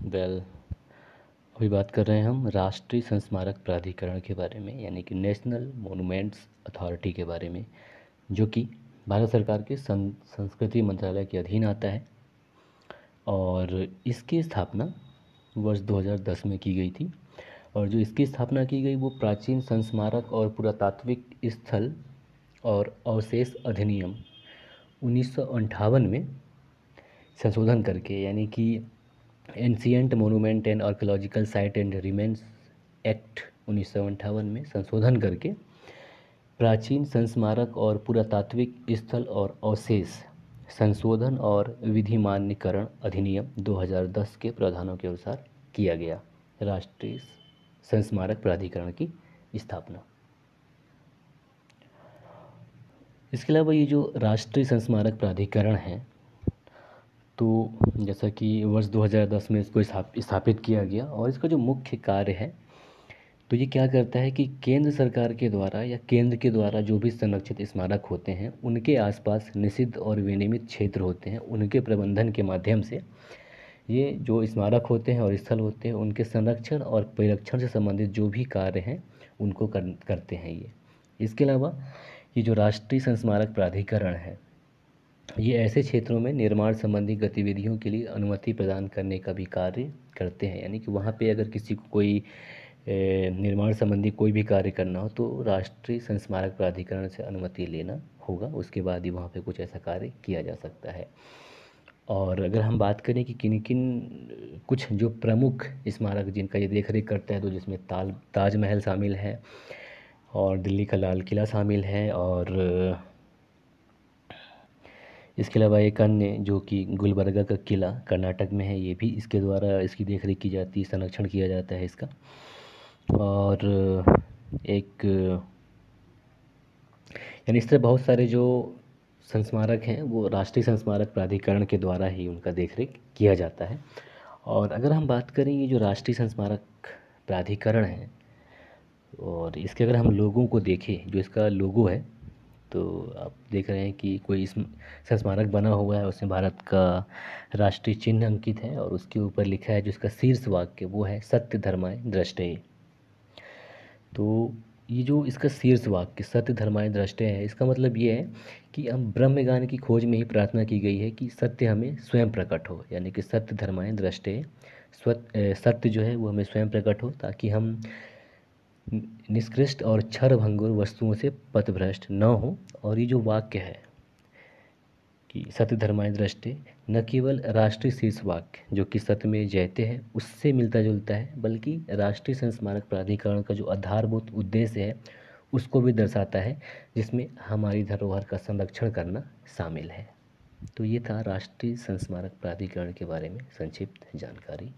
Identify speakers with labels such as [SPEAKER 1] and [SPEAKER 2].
[SPEAKER 1] Well अभी बात कर रहे हैं हम राष्ट्रीय संस्मारक प्राधिकरण के बारे में, यानी कि नेशनल मोनूमेंट्स अथॉरिटी के बारे में, जो कि भारत सरकार के संस्कृति मंत्रालय के अधीन आता है। और इसकी स्थापना वर्ष 2010 में की गई थी। और जो इसकी स्थापना की गई वो प्राचीन संस्मारक और पुरातात्विक स्थल और अवशेष अधिनियम 1958 में संशोधन करके, यानी कि ancient monument and archaeological site and remains act 1958 में संशोधन करके प्राचीन संस्मारक और पुरातात्विक स्थल और अवशेष संशोधन और विधिमान्यकरण अधिनियम 2010 के प्रावधानों के अनुसार किया गया राष्ट्रीय संस्मारक प्राधिकरण की स्थापना। इसके अलावा ये जो राष्ट्रीय संस्मारक प्राधिकरण है, तो जैसा कि वर्ष 2010 में इसको स्थापित किया गया, और इसका जो मुख्य कार्य है तो ये क्या करता है कि केंद्र सरकार के द्वारा या केंद्र के द्वारा जो भी संरक्षित स्मारक होते हैं उनके आसपास निषिद्ध और विनियमित क्षेत्र होते हैं, उनके प्रबंधन के माध्यम से ये जो स्मारक होते हैं और स्थल होते हैं उनके संरक्षण और परिरक्षण से संबंधित जो भी कार्य हैं उनको करते हैं ये। इसके अलावा ये जो राष्ट्रीय संस्मारक प्राधिकरण है ये ऐसे क्षेत्रों में निर्माण संबंधी गतिविधियों के लिए अनुमति प्रदान करने का भी कार्य करते हैं, यानी कि वहाँ पे अगर किसी को कोई निर्माण संबंधी कोई भी कार्य करना हो तो राष्ट्रीय संस्मारक प्राधिकरण से अनुमति लेना होगा, उसके बाद ही वहाँ पे कुछ ऐसा कार्य किया जा सकता है। और अगर हम बात करें कि किन किन कुछ जो प्रमुख स्मारक जिनका ये देख रेख करता है, तो जिसमें ताजमहल शामिल है और दिल्ली का लाल किला शामिल है, और इसके अलावा एक अन्य जो कि गुलबर्गा का किला कर्नाटक में है, ये भी इसके द्वारा इसकी देखरेख की जाती है, संरक्षण किया जाता है इसका। और एक यानी इस तरह बहुत सारे जो संस्मारक हैं वो राष्ट्रीय संस्मारक प्राधिकरण के द्वारा ही उनका देखरेख किया जाता है। और अगर हम बात करें ये जो राष्ट्रीय संस्मारक प्राधिकरण है और इसके अगर हम लोगों को देखें, जो इसका लोगो है, तो आप देख रहे हैं कि कोई इस संस्मारक बना हुआ है, उसमें भारत का राष्ट्रीय चिन्ह अंकित है और उसके ऊपर लिखा है जो इसका शीर्ष वाक्य वो है सत्य धर्माय दृष्टये। तो ये जो इसका शीर्ष वाक्य सत्य धर्माय दृष्टये है, इसका मतलब ये है कि हम ब्रह्म ज्ञान की खोज में ही प्रार्थना की गई है कि सत्य हमें स्वयं प्रकट हो, यानी कि सत्य धर्माय दृष्टये, सत्य जो है वो हमें स्वयं प्रकट हो ताकि हम निष्कृष्ट और क्षरभंगुर वस्तुओं से पथभ्रष्ट न हो। और ये जो वाक्य है कि सत्य धर्माय दृष्टये न केवल राष्ट्रीय शीर्ष वाक्य जो कि सत्य में जयते हैं उससे मिलता जुलता है, बल्कि राष्ट्रीय संस्मारक प्राधिकरण का जो आधारभूत उद्देश्य है उसको भी दर्शाता है, जिसमें हमारी धरोहर का संरक्षण करना शामिल है। तो ये था राष्ट्रीय संस्मारक प्राधिकरण के बारे में संक्षिप्त जानकारी।